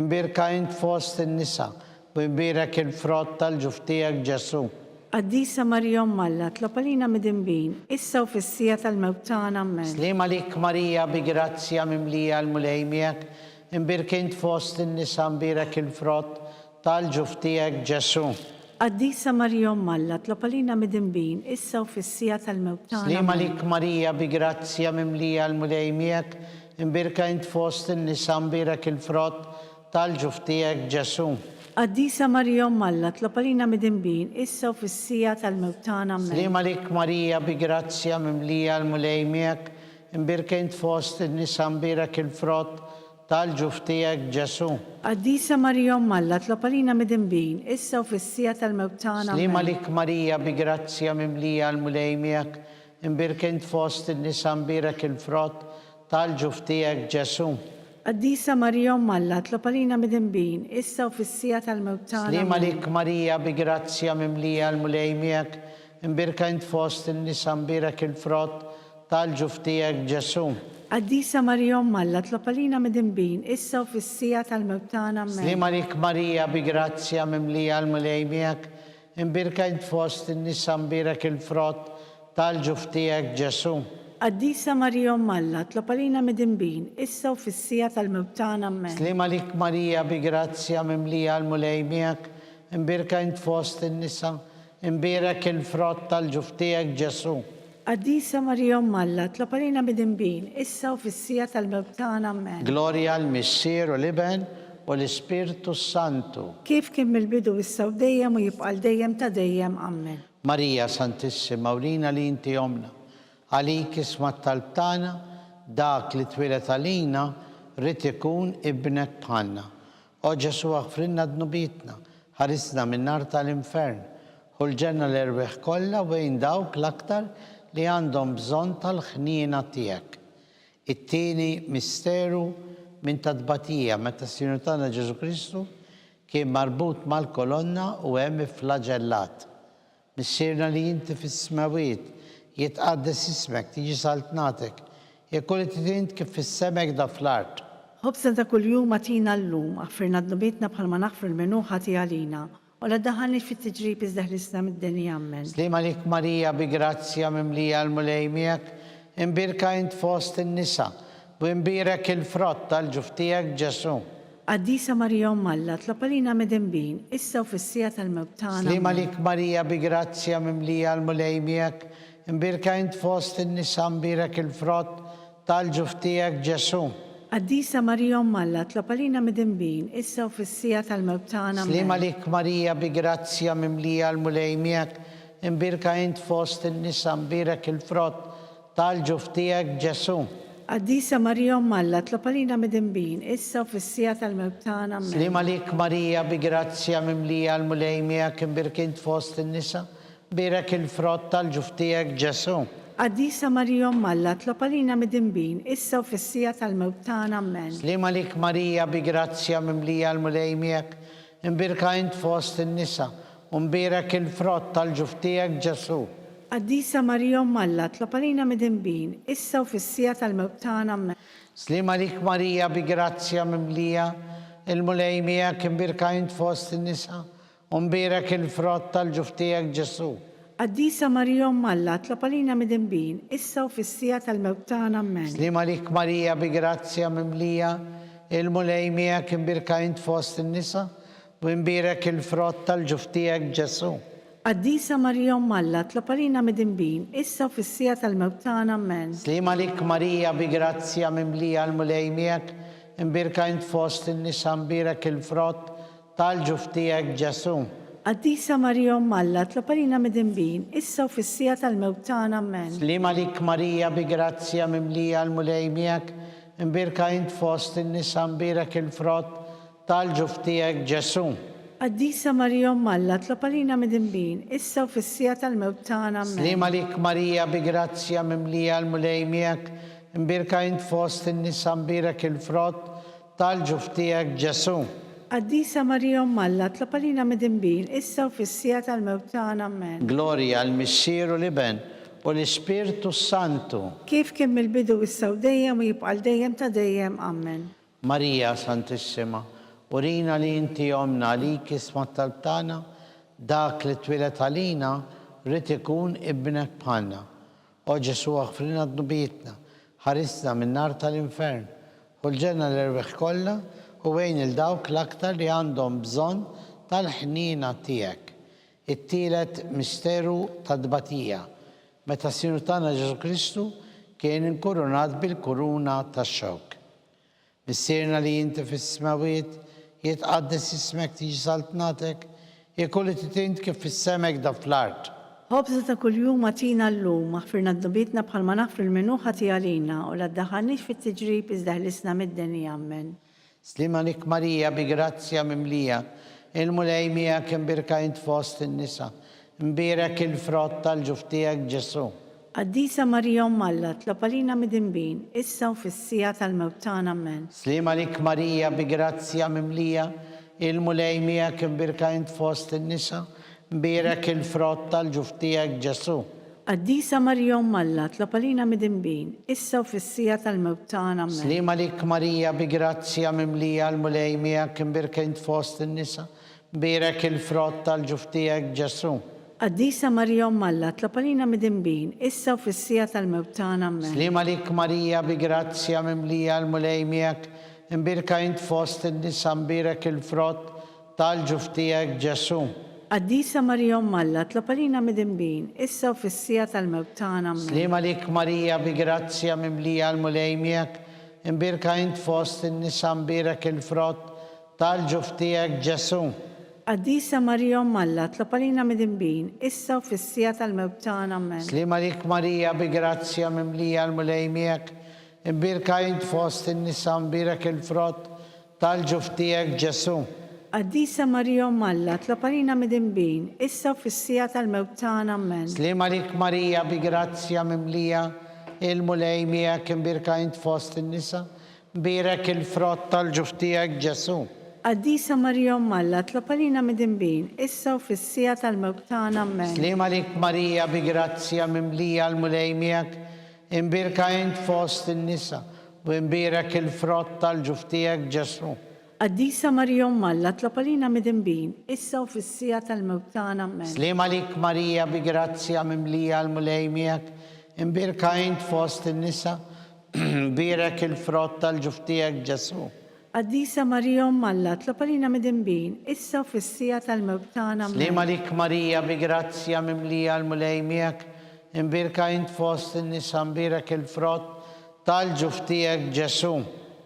imbirkint fost in-nisa u imbirek il-frott tal-ġuf tiegħek Ġesu. Qaddisa Marija Umm Alla, tlapalina mid-dinbin, issa u fis-sija tal-mewt tagħna. Amen. Slima lik Marija bi grazzja mimlija l-mulej miegħek imbirkint fost in-nisa imbirek il-frott tal-ġuf tiegħek Ġesu. Qaddisa Marija Umm Alla, tlapalina mid-dinbin, issa u fis-sija tal-mewt tagħna. Slima Amen. lik Marija bi grazzja mimlija l-mulej miegħek imbirkint fost in-nisa imbirek il-frott tal-ġuf tiegħek Ġesu. Qaddisa Marija Umm Alla, tlapalina mid-dinbin, issa u fis-sija tal-mewt tagħna. Amen. Slima lik Marija bi grazzja mimlija l-mulej miegħek imbirkint fost in-nisa imbirek il-frott tal-ġuf tiegħek Ġesu. Qaddisa Marija Umm Alla, tlapalina mid-dinbin, issa u fis-sija tal-mewt tagħna. Slima Amen. lik Marija bi grazzja mimlija l-mulej miegħek imbirkint fost in-nisa imbirek il-frott tal-ġuf tiegħek Ġesu. Qaddisa Marija Umm Alla, tlapalina mid-dinbin, issa u fis-sija tal-mewt tagħna. Slima Amen. lik Marija bi grazzja mimlija l-mulej miegħek imbirkint fost in-nisa imbirek il-frott tal-ġuf tiegħek Ġesu. Qaddisa Marija Umm Alla, tlapalina mid-dinbin, issa u fis-sija tal-mewt tagħna. Amen. Slima lik Marija bi grazzja mimlija l-mulej miegħek imbirkint fost in-nisa imbirek il-frott tal-ġuf tiegħek Ġesu. Qaddisa Marija Umm Alla, tlapalina mid-dinbin, issa u fis-sija tal-mewt tagħna. Amen. Slima lik Marija bi grazzja mimlija l-mulej miegħek imbirkint fost in-nisa imbirek il-frott tal-ġuf tiegħek Ġesu. Qaddisa Marija Umm Alla, tlapalina mid-dinbin, issa u fis-sija tal-mewt tagħna. Amen. Glorja l-Missier u l-Iben u l-Ispirtu Santu. Kif kien mill-bidu issa u dejjem u jibqa' dejjem ta' dejjem. Amen. Marija Santissima, urina li inti omna, għalik isma tal-btana, dak li twilet għalina, rrit ikun ibnek bħalna. O Ġesu għafrinna dnubitna, ħarisna minn nar tal-infern, u l-ġenna l-erbeħ kollha bejn dawk l-aktar li għandhom bżonn tal-ħniena tiegħek. It-tieni misteru minn tadbatija meta s-Sinu tagħna Ġesu Kristu kien marbut mal-kolonna u hemm flagellat. Missierna li inti fis-smawiet jitqaddes ismek, tiġi saltnatek, jekk tint kif fis-semek da fl-art. Ħobsa ta' kuljum għatina llum, għaffirna d-nubietna bħalma naħfir menu ħati għalina, u la daħalni fit-tiġrib iżdeħlisna mid-dinja. Amen. Slima lik Marija bi grazzja mimlija l-mulej miegħek imbirka int fost in-nisa u imbirek il-frott tal-ġuf tiegħek Ġesu. Qaddisa Marija Umm Alla, tlapalina mid-dinbin, issa u fis-sija tal-mewt tagħna. Slima lik Marija bi grazzja mimlija l-mulej miegħek imbirka int fost in-nisa imbirek il-frott tal-ġuf tiegħek Ġesu. Qaddisa Marija Umm Alla, tlapalina mid-dinbin, issa u fis-sija tal-mewt tagħna. Slima lik Marija bi grazzja mimlija l-mulej miegħek imbirka int fost in-nisa imbirek il-frott tal-ġuf tiegħek Ġesu. Qaddisa Marija Umm Alla, tlapalina mid-dinbin, issa u fis-sija tal-mewt tagħna. Slima lik Marija bi grazzja mimlija l-mulej miegħek imbirka int fost in-nisa imbirek il-frott tal-ġuf tiegħek Ġesu. Qaddisa Marija Umm Alla, tlapalina mid-dinbin, issa u fis-sija tal-mewt tagħna. Amen. Slima lik Marija bi grazzja mimlija l-mulej miegħek imbirka int fost in-nisa u imbirek il-frott tal-ġuf tiegħek Ġesu. Qaddisa Marija Umm Alla, tlapalina mid-dinbin, issa u fis-sija tal-mewt tagħna. Amen. Slima lik Marija bi grazzja mimlija l-mulej miegħek imbirka int fost in-nisa u imbirek il-frott tal-ġuf tiegħek Ġesu. Qaddisa Marija Umm Alla, tlapalina mid-dinbin, issa u fis-sija tal-mewt tagħna. Amen. Slima lik Marija bi grazzja mimlija l-mulej miegħek imbirka int fost in-nisa u imbirek il-frott tal-ġuf tiegħek Ġesu. Qaddisa Marija Umm Alla, tlapalina mid-dinbin, issa u fis-sija tal-mewt tagħna. Amen. Slima lik Marija bi grazzja mimlija l-mulej miegħek imbirka int fost in-nisa imbirek il-frott tal-ġuf tiegħek Ġesu. Qaddisa Marija Umm Alla, tlapalina mid-dinbin, issa u fis-sija tal-mewt tagħna. Amen. Slima lik Marija bi grazzja mimlija l-mulej miegħek imbirka int fost in-nisa imbirek il-frott tal-ġuf tiegħek Ġesu. Qaddisa Marija Alla, tlop għalina midinbin, issa u fis-sija tal-mewt tagħna. Amen. Slima lik Marija bi grazzja mimlija l-mulej miegħek, imbirka int fost in-nisa mbirek il-frott tal-ġuf tiegħek Ġesu. Qaddisa Marija Alla, tlop għalina midinbin, issa u fis-sija tal-mewt tagħna. Amen. Gloria l-Missieru l-Iben u l-Ispirtu Santu. Kif kien mill-bidu issa u dejjem u jibqa' dejjem ta' dejjem. Amen. Marija Santissima, urina li inti jomna għalik isma tal-btana, dak li twilet għalina rrid ikun ibnek bħalna. O Ġesu aħfrina d-nubietna, ħarisna minn nar tal-infern, u l-ġenna l-erbeħ kollha u wejn il-dawk l-aktar li għandhom bżonn tal-ħnina tiegħek. It-tielet misteru tad-dbatija, meta Sinur tagħna Ġesu Kristu kien inkurunat bil-kuruna tax-xewk. Missierna li inti fis-smawiet, jitqaddes ismek tiġi saltnatek, jekolli titint kif fis-semek da fl-art. Ħobża ta' kuljum għatina l-lum, aħfirna d-dubitna bħalma nafru l-menuħa tiegħalina u la ddaħħalniex fit-tiġrib iżda ħlisna mid-denja. Amen. Slima lik Marija bi grazzja mimlija, il-mulej miegħek imbirka int fost in-nisa, imbirek il-frott tal-ġuf tiegħek Ġesu. Qaddisa Marija Alla, tlop għalina midinbin, issa u fis-sija tal-mewt tagħna. Amen. Slima lik Marija bi grazzja mimlija, il-mulej miegħek imbirka int fost in-nisa, imbirek il-frott tal-ġuf tiegħek Ġesu. Qaddisa Marija Alla, tlop għalina midinbin, issa u fis-sija tal-mewt tagħna. Amen. Slima lik Marija bi grazzja mimlija, il-mulej miegħek imbirka int fost in-nisa, imbirek il-frott tal-ġuf tiegħek Ġesu. Qaddisa Marija Alla, tlop għalina midinbin, issa u fis-sija tal-mewt tagħna. Amen. Slima lik Marija bi grazzja mimlija, il-mulej miegħek imbirka int fost in-nisa, imbirek il-frott tal-ġuf tiegħek Ġesu. Qaddisa Marija Alla, tlop għalina midinbin, issa u fis-sija tal-mewt tagħna. Amen. Slima lik Marija bi grazzja mimlija, il-mulej miegħek imbirka int fost in-nisa, imbirek il-frott tal-ġuf tiegħek Ġesu. Qaddisa Marija Alla, tlop għalina midinbin, issa u fis-sija tal-mewt tagħna. Amen. Slima lik Marija bi grazzja mimlija, il-mulej miegħek imbirka int fost in-nisa, imbirek il-frott tal-ġuf tiegħek Ġesu. Qaddisa Marija Alla, tlop għalina midinbin, issa u fis-sija tal-mewt tagħna. Amen. Slima lik Marija bi grazzja mimlija, il-mulej miegħek imbirka int fost in-nisa, imbirek il-frott tal-ġuf tiegħek Ġesu. Qaddisa Marija Alla, tlop għalina midinbin, issa u fis-sija tal-mewt tagħna. Amen. Slima lik Marija bi grazzja mimlija, il-mulej miegħek imbirka int fost in-nisa, u imbirek il-frott tal-ġuf tiegħek Ġesu. Qaddisa Marija Alla, tlop għalina midinbin, issa u fis-sija tal-mewt tagħna. Amen. Slima lik Marija bi grazzja mimlija, il-mulej miegħek imbirka int fost in-nisa, imbirek il-frott tal-ġuf tiegħek Ġesu. Qaddisa Marija Alla, tlop għalina midinbin, issa u fis-sija tal-mewt tagħna. Amen. Slima lik Marija bi grazzja mimlija, il-mulej miegħek imbirka int fost in-nisa, imbirek il-frott tal-ġuf tiegħek Ġesu.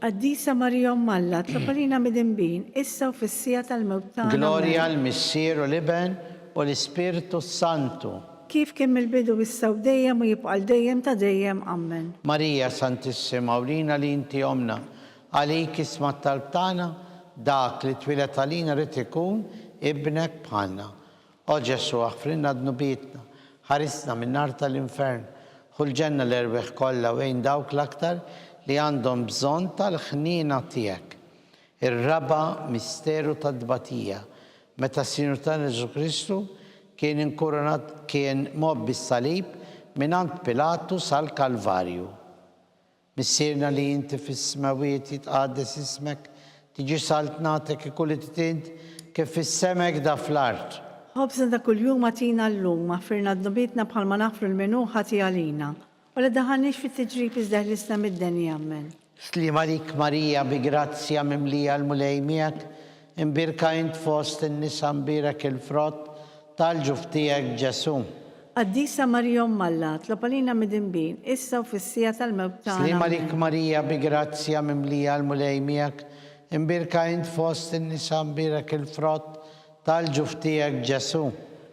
Qaddisa Marija Alla, tlop għalina midinbin, issa u fis-sija tal-mewt tagħna. Gloria l-Missieru l-Iben u l-Ispirtu Santu. Kif kien mill-bidu issa u dejjem u jibqa' dejjem ta' dejjem. Amen. Marija Santissima, urina li inti jomna għalik isma tal-btana, dak li twilet għalina rrid ikun ibnek bħalna. O Ġesu aħfrinna d-nubietna, ħarisna minn nar tal-infern, u l-ġenna l-erbeħ kollha wejn dawk l-aktar li għandhom bżonn tal-ħnina tiegħek. Ir-raba' misteru tad-dbatija, meta Sinur tagħna Ġesu Kristu kien inkurunat, kien mob bis-salib mingħand Pilatu sal-Kalvarju. Missierna li inti fis-smawiet, jitqaddes ismek, tiġi saltnatek ikolli titint kif fis-semek da fl-art. Ħobża ta' kuljum għatina l-lum, aħfirna d-dubitna bħalma nafru l-menuħa tiegħalina u la ddaħħalniex fit-tiġrib iżda ħlisna mid-denja. Amen. Slima lik Marija bi grazzja mimlija, il-mulej miegħek imbirka int fost in-nisa, imbirek il-frott tal-ġuf tiegħek Ġesu. Qaddisa Marija Alla, tlop għalina midinbin, issa u fis-sija tal-mewt tagħna. Slima lik Marija bi grazzja mimlija, il-mulej miegħek imbirka int fost in-nisa, imbirek il-frott tal-ġuf tiegħek Ġesu.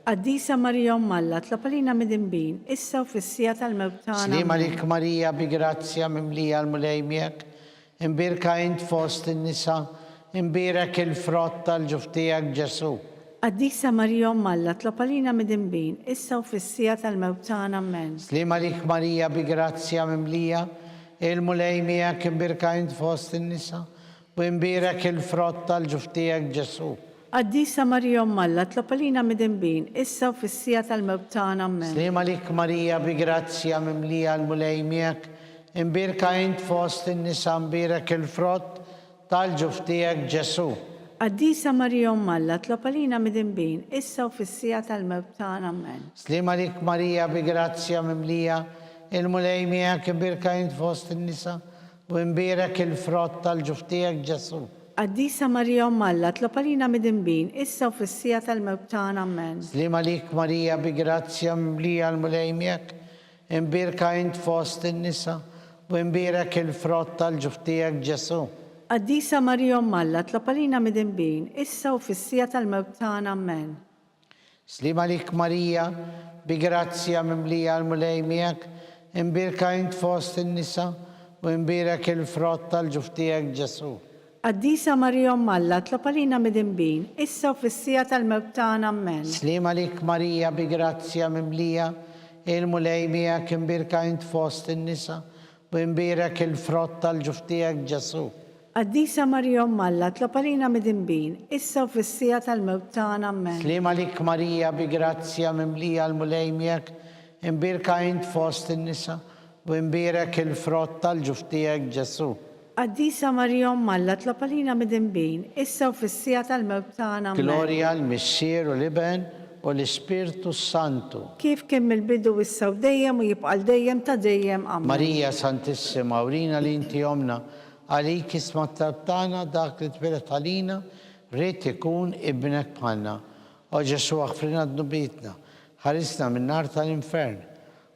Qaddisa Marija Alla, tlop għalina midinbin, issa u fis-sija tal-mewt tagħna. Slima lik Marija bi grazzja mimlija, il-mulej miegħek imbirka int fost in-nisa, imbierak il-frott tal-ġuftijak Ġesu. Qaddisa Marija Umm Alla, tlopalina mid-imbin, issa u fissija tal-mewtana Amen. Slima lik Marija bi grazzja mimlija, il-mulej miegħek imbirka int fost in-nisa, u imbierak il-frott tal-ġuftijak Ġesu. Qaddisa Marija Umm Alla, tlopalina mid-imbin, issa u fissija tal-mewtana Amen. Slima lik Marija bi grazzja mimlija, il-mulej miegħek imbirka int fost in-nisa, imbierak il-frott tal-ġuftijak Ġesu. Qaddisa Marija Umm Alla, tlopalina mid-imbin, issa u fissija tal-mewtana Amen. Slima lik Marija bi grazzja mimlija, il-mulej miegħek imbirka int fost in-nisa, u imbierak il-frott tal-ġuftijak Ġesu. Qaddisa Marija Umm Alla, tlopalina mid-imbin, issa u fissija tal-mewtana Amen. Slima lik Marija bi grazzja mimlija, il-mulej miegħek imbirka int fost in-nisa, u imbierak il-frott tal-ġuftijak Ġesu. Qaddisa Marija Umm Alla, tlopalina mid-imbin, issa u fissija tal-mewtana Amen. Slima lik Marija bi grazzja mimlija, il-mulej miegħek imbirka int fost in-nisa, u imbierak il-frott tal-ġuftijak Ġesu. Qaddisa Marija Umm Alla, tlopalina mid-imbin, issa u fissija tal-mewtana Amen. Slima lik Marija bi grazzja mimlija, il-mulej miegħek imbirka int fost in-nisa, u imbierak il-frott tal-ġuftijak Ġesu. Qaddisa Marija Umm Alla, tlopalina mid-imbin, issa u fissija tal-mewtana Amen. Slima lik Marija bi grazzja mimlija, il-mulej miegħek imbirka int fost in-nisa, u imbierak il-frott tal-ġuftijak Ġesu. Qaddisa Marija Umm Alla, tlopalina mid-imbin, issa u fissija tal-mewtana Amen. Gloria l-Missier u l-Iben u l-Ispirtu Santu. Kif kien mill-bidu issa u dejjem u jibqa' dejjem ta' dejjem Amen. Marija Santissima, urina li inti jomna, għalik isma tabtana dak li tbilet għalina, rrit ikun ibnek bħalna. O Ġesu għafrina d-nubitna, ħarisna minn nar tal-infern,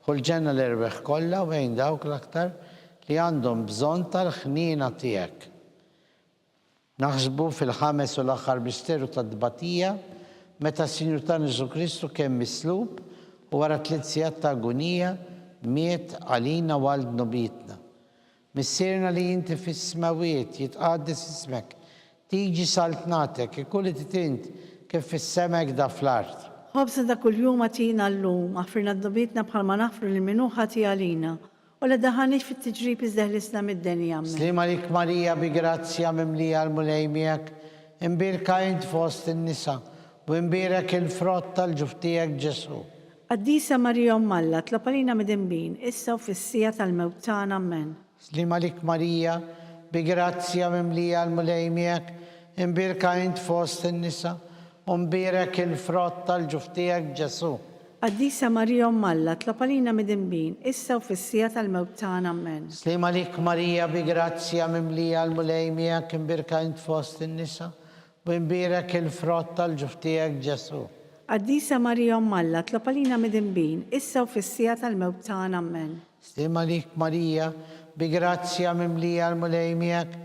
kull ġenna l-erbeħ kollha u għajn dawk l-aktar li għandhom bżon tal-ħnina tiegħek. Naħsbu fil-ħames u l-aħħar misteru tad-dbatija, meta s-Sinjur tagħna Ġesu Kristu kien mislub u wara 3 sigħat ta' agonija miet għalina u għal nubitna. Missierna li inti fis-smawiet jitqaddis ismek, tiġi saltnatek, ikulli titint kif fis-semek da fl-art. Ħobsa da kull-jum għatina l-lum, għafrina d-dobitna bħalma nafru l-minuħa għalina, u la daħanix fit-tiġrib iżdeħlisna mid-denja Amen. Slima lik Marija bi grazzja mimlija, l-mulej miegħek imbirka int fost in-nisa, u imbierak il-frott tal-ġuftijak Ġesu. Qaddisa Marija Umm Alla, tlopalina mid-imbin, issa u fissija tal-mewtana Amen. Slima lik Marija bi grazzja mimlija, l-mulej miegħek imbirka int fost in-nisa, u imbierak il-frott tal-ġuftijak Ġesu. Qaddisa Marija Umm Alla, tlopalina mid-imbin, issa u fissija tal-mewtana Amen. Slima lik Marija bi grazzja mimlija, l-mulej miegħek imbirka int fost in-nisa, u imbierak il-frott tal-ġuftijak Ġesu. Qaddisa Marija Umm Alla, tlopalina mid-imbin, issa u fissija tal-mewtana Amen. Slima lik Marija bi grazzja mimlija, l-mulej miegħek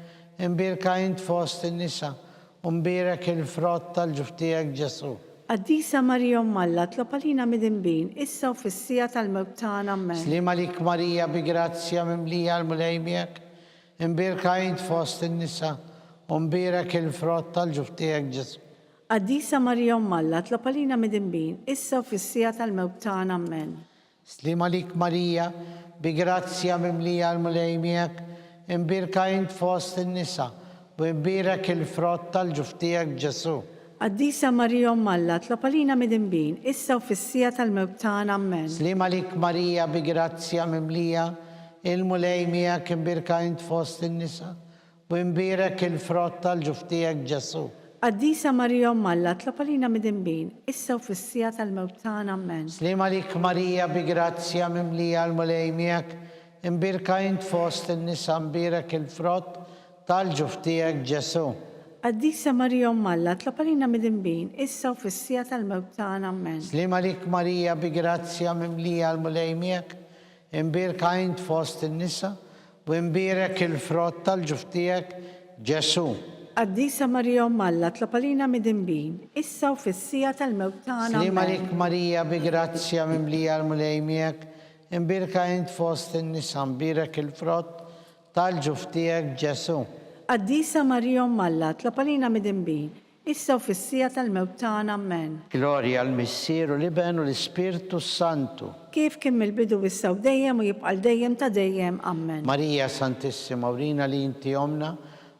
imbirka int fost in-nisa, u imbierak il-frott tal-ġuftijak Ġesu. Qaddisa Marija Umm Alla, tlopalina mid-imbin, issa u fissija tal-mewtana Amen. Slima lik Marija bi grazzja mimlija, l-mulej miegħek imbirka int fost in-nisa, u imbierak il-frott tal-ġuftijak Ġesu. Qaddisa Marija Umm Alla, tlopalina mid-imbin, issa u fissija tal-mewtana Amen. Slima lik Marija bi grazzja mimlija, l-mulej miegħek imbirka int fost in-nisa, u imbierak il-frott tal-ġuftijak Ġesu. Qaddisa Marija Umm Alla, tlopalina mid-imbin, issa u fissija tal-mewtana Amen. Slima lik Marija bi grazzja mimlija, il-mulej miegħek imbirka int fost in-nisa, u imbierak il-frott tal-ġuftijak Ġesu. Qaddisa Marija Umm Alla, tlopalina mid-imbin, issa u fissija tal-mewtana Amen. Slima lik Marija bi grazzja mimlija, l-mulej miegħek imbirka int fost in-nisa, imbierak il-frott tal-ġuftijak Ġesu. Qaddisa Marija Umm Alla, tlopalina mid-imbin, issa u fissija tal-mewtana Amen. Slima lik Marija bi grazzja mimlija, l-mulej miegħek imbirka int fost in-nisa, u imbierak il-frott tal-ġuftijak Ġesu. Qaddisa Marija Umm Alla, tlopalina mid-imbin, issa u fissija tal-mewtana Slima Amen. lik Marija bi grazzja mimlija, l-mulej miegħek imbirka int fost in-nisa, imbierak il-frott tal-ġuftijak Ġesu. Qaddisa Marjom Malla, tlapalina mid-imbin, issa u fissija tal-mewt tagħna, amen. Gloria al Missieru l-Iben u l-Spiritu Santu. Kif kien mill-bidu issa u dejjem u jibqa' dejjem ta' dejjem, amen. Marija Santissima, urina li inti omna,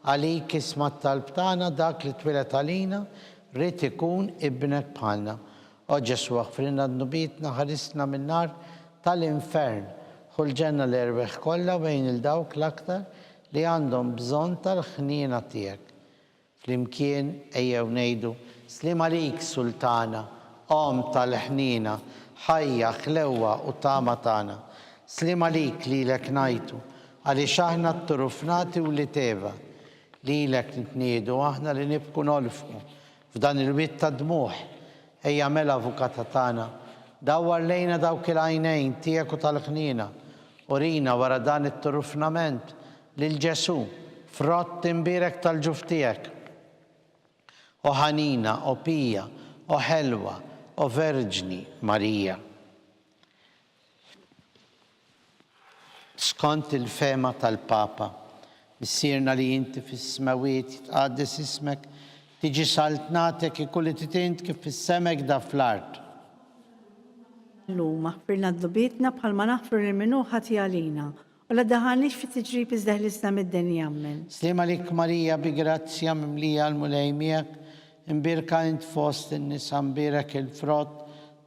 għalik ismat tal-btana dak li twilet għalina, rrit ikun ibnek bħalna. O Ġesu għafrinna d-nubitna ħarisna minnar tal-infern, ħulġenna l-erbeħ kollha bejn il-dawk l-aktar li għandhom bżon tal-ħnina tiegħek. Flimkien ejjew ngħidu, slim għalik sultana, om tal-ħnina, ħajja, ħlewwa u tama tagħna. Slim għalik lilek ngħidu, għaliex aħna t-turufnati u li teva. Lilek nitniedu aħna li nibku nolfqu f'dan il-witt ta' dmuħ. Ejja mela avukata tagħna, dawwar lejna dawk il-għajnejn tiegħek u tal-ħnina. Urina wara dan it-turufnament lil Ġesu, frott imbirek tal-ġuf tiegħek. O ħanina, o pija, o ħelwa, o verġni Marija. Skont il-fema tal-Papa, missirna li inti fis-smawiet jitqaddes ismek, tiġi saltnatek ikulli titint kif fis-semek da fl-art. L-lum aħfirna d-dubitna bħalma naħfir il-minuħa tijalina, u la daħanix fi tiġrib izdeħlisna mid-denja, amen. Slima lik Marija bi grazzja mimlija l-mulejmijak, imbirka int fost in-nisa mbirek il-frott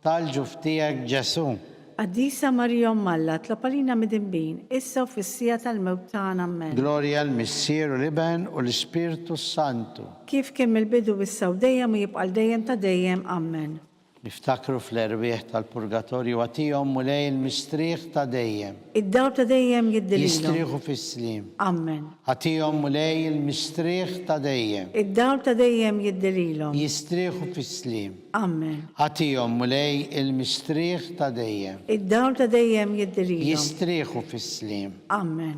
tal-ġuf tiegħek Ġesu. Qaddisa Marjom Malla, tlapalina mid-imbin, issa u fissija tal-mewt tagħna, amen. Gloria al-Missieru l-Iben u l-Spiritu Santu. Kif kien mill-bidu issa u dejjem u jibqa' dejjem ta' dejjem, amen. Niftakru fl-erbieħ tal-purgatorju għatijom mulej il-mistriħ ta' dejjem. Id-daw ta' dejjem jiddililhom. Jistriħu fis-slim. Amen. Għatijom mulej il-mistriħ ta' dejjem. Id-daw ta' dejjem jiddililhom. Jistriħu fis-slim. Amen. Għatijom mulej il-mistriħ ta' dejjem. Id-daw ta' dejjem jiddililhom. Jistriħu fis-slim. Amen.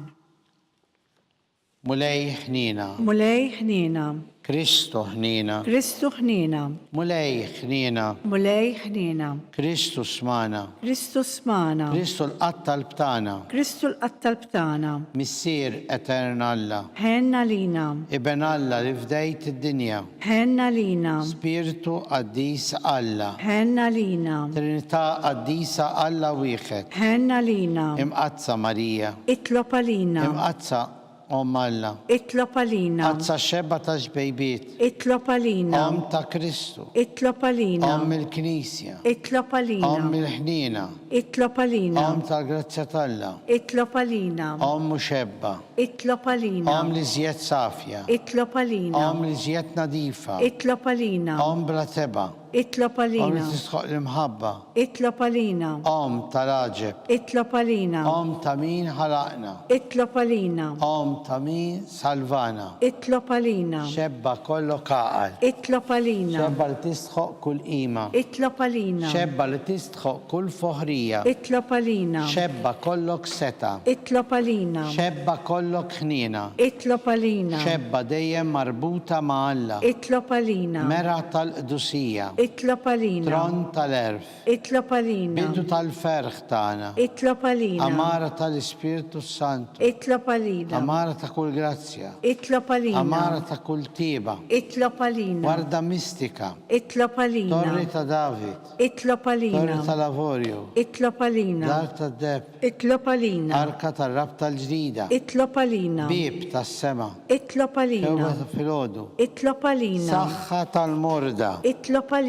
Mulej ħnina. Mulej ħnina. Kristu ħnina. Kristu ħnina. Mulej ħnina. Mulej ħnina. Kristu smana. Kristu smana. Kristu l-qatta l-btana. Kristu l-qattal btana. Missier eterna Alla. Ħenna lina. Iben Alla li fdejt id-dinja. Ħenna lina. Spiritu qaddis Alla. Ħenna lina. Trinità qaddisa Alla wieħed. Ħenna lina. Imqazza Marija. Itlob għalina. Imqazza Om Alla. Itlob għalina. Qazza xebba ta' ġbejbiet. Itlob għalina. Om ta' Kristu. Itlob għalina. Om il-Knisja. Itlob għalina. Om il-ħnina. Itlob għalina. Om tal-Grazzja Talla. Itlob għalina. Om muxebba. Itlob għalina. Om li żjed safja. Itlob għalina. Om li żjed nadifa. Itlob għalina. Om bla teba. Itlob Om li għalina. tisħoq l-imħabba. Itlob għalina. Om tal-aġeb. Itlob għalina. Om ta' min ħalaqna. Itlob għalina. Om ta' min salvana. Itlob għalina. Xebba kollu kaqal. Itlob għalina. Xebba li tistħoq kull qima. Itlob għalina. Xebba li tistħoq kull foħrija. Itlob għalina. Xebba kollok seta. Itlob għalina. Xebba kollok ħnina. Itlob għalina. Xebba dejjem marbuta ma' Alla. Itlob għalina. Mera tal-qdusija. Itlob għalina. Tron tal-erf. Itlob għalina. Bidu tal-ferħ tagħna. Itlob għalina. Amara tal-Ispiritu Santu. Itlob għalina. Amara ta' kull grazzja. Itlob għalina. Amara ta' kull tiba. Itlob għalina. Warda mistika. Itlob għalina. Torri ta' David. Itlob Torri għalina. ta' Lavorju. Itlob għalina. Dar ta' Deb. Itlob għalina. Arka ta' rab tal-ġdida. Itlob għalina. Bib tas sema. Itlob Ewa għalina. ta' filodu. Itlob għalina. Saħħa tal-morda. Itlob għalina.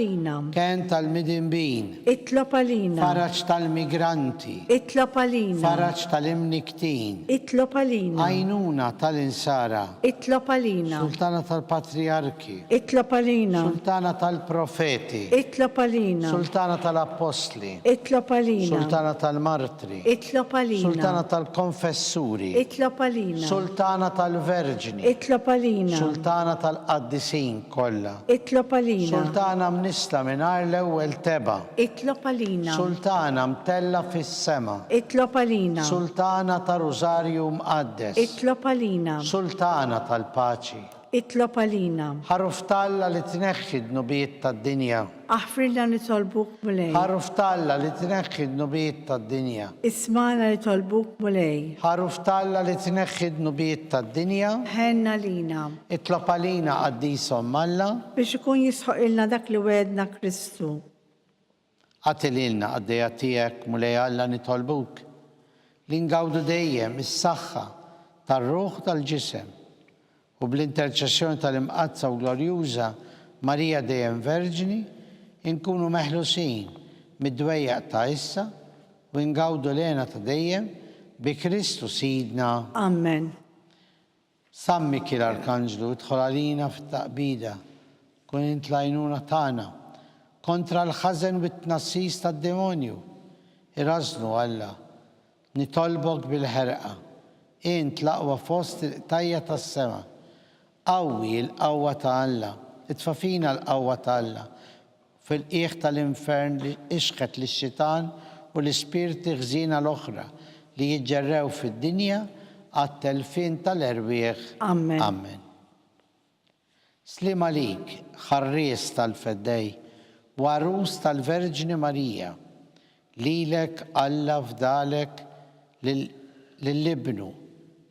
Ken tal-midinbin. Itlob għalina. Faraċ tal-migranti. Itlob għalina. Faraċ tal-imniktin. Itlob għalina. Għajnuna tal-insara. Itlob għalina. Sultana tal-patriarki. Itlob għalina. Sultana tal-profeti. Itlob għalina. Sultana tal-apostli. Itlob għalina. Sultana tal-martri. Itlob għalina. Sultana tal-konfessuri. Itlob għalina. Sultana tal-verġni. Itlob għalina. Sultana tal-qaddisin kollha. Itlob għalina. Sultana mnisla minar l-ewwel teba. Itlob għalina. Sultana mtella fis-sema. Itlob għalina. Sultana ta' Rożarju mqaddes. Itlob għalina. Sultana tal-paċi. itlob għalina. ħaruf talla li tneħħi d-nubijiet tad-dinja. Aħfrilna nitolbuk mulej. ħaruf talla li tneħħi d-nubijiet tad-dinja. Ismana nitolbuk mulej. ħaruf talla li tneħħi d-nubijiet tad-dinja. Ħenna lina. Itlob għalina qaddisom Alla. Biex ikun jisħoq ilna dak li wedna Kristu. Għatililna għaddeja tijek mulej Alla nitolbuk. Li ngawdu dejjem is-saħħa tar-ruħ tal-ġisem u bl-interċessjoni tal-imqazza u glorjuża Marija dejjem Verġini inkunu meħlusin mid-dwejjaq ta' issa u ngawdu lena ta' dejjem bi Kristu Sidna. Amen. Sammi kiel arkanġlu idħol għalina fit-taqbida kun int l-għajnuna tagħna kontra l-ħażen u t-tnassis tad-demonju. Irasnu Alla, nitolbok bil-ħerqa, int l-aqwa fost il-qtajja tas-sema. Qawwi l-qawwa ta' Alla, itfafina l-qawwa ta' Alla fil-qiegħ tal-infern li ixqet lix-xitan u l-ispirti ħżiena l-oħra li jiġġerrew fid-dinja għat-telfin tal-erbieħ. Amen. Amen. Slim għalik, ħarries tal-feddej, warus tal-Verġini Marija, lilek Alla fdalek lill-libnu,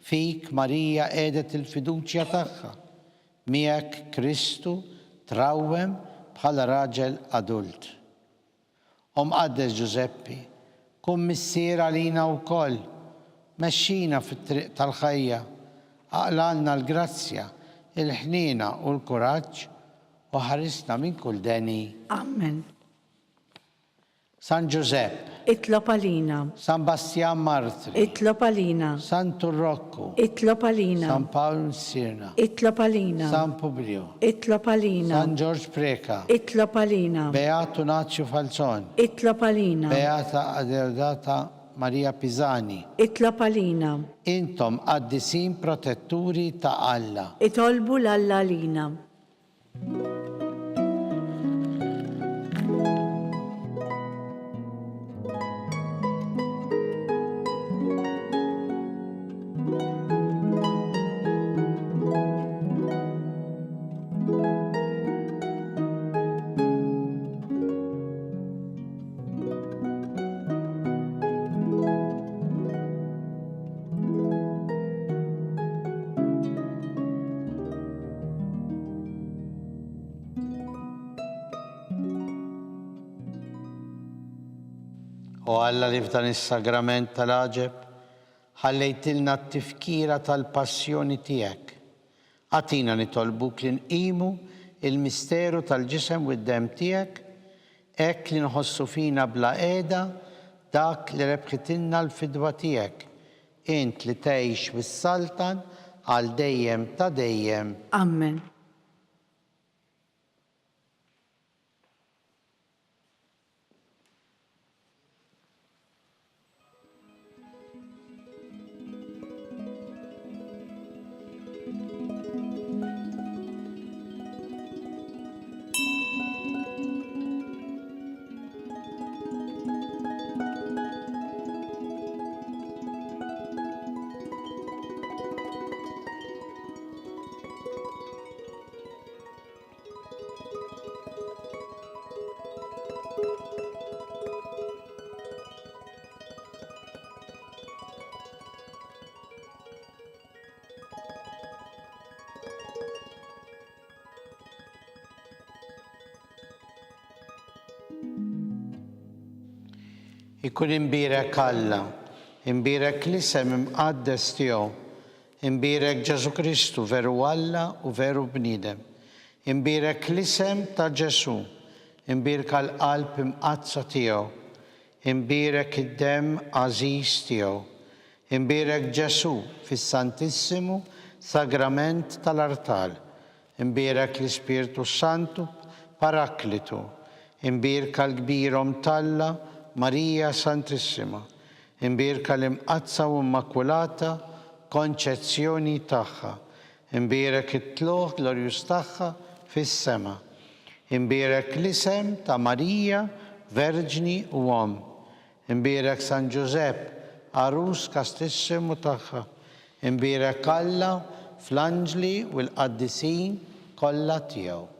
fik Marija edet il-fiduċja tagħha, miegħek Kristu trawwem bħala raġel adult. Qaddes Giuseppi, kun missier għalina wkoll, mexxina fit-triq tal-ħajja, aqlalna l-grazzja, il-ħnina u l-kuraġġ u ħarisna minn kull deni. Amen. San Giuseppe, Itlob għalina. San Bastian Martri, Itlob għalina. San Turrocco, Itlob għalina. San Paolo Sirna, Itlob għalina. San Publio, Itlob għalina. San George Preka, Itlob għalina. Beato Naccio Falzon, Itlob għalina. Beata Adeodata Maria Pisani. Itlob għalina. Intom qaddisin protetturi ta' Alla. Itolbu l-Alla għalina. U Alla li f'dan is-sagrament tal-aġeb ħallejtilna t-tifkira tal-passjoni tiegħek. Għatina nitolbuk li nqimu il-misteru tal-ġisem u d-dem tiegħek, hekk li nħossu fina bla qiegħda dak li rebħitilna l-fidwa tiegħek. Int li tgħix bis-Saltan għal dejjem ta' dejjem. Amen. Ikun imbirek Alla, imbirek l-isem imqaddes tiegħu, imbirek Ġesu Kristu veru Alla u veru bniedem, imbirek l-isem ta' Ġesu, imbirek l-qalb imqazza tiegħu, imbirek id-dem għażiż tiegħu, imbirek Ġesu fis-Santissimu Sagrament tal-Artal, imbirek l-Ispirtu Santu Paraklitu, imbirek l-kbirhom Talla Marija Santissima, imbirka l-imqazza u immakulata konċezzjoni tagħha, imbirek it-tluħ glorjuż tagħha fis-sema, imbirek l-isem ta' Marija Verġni u Om, imbirek San Giuseppe Arus Kastissimu tagħha, imbirek Alla fl-anġli u l-qaddisin kollha tiegħu.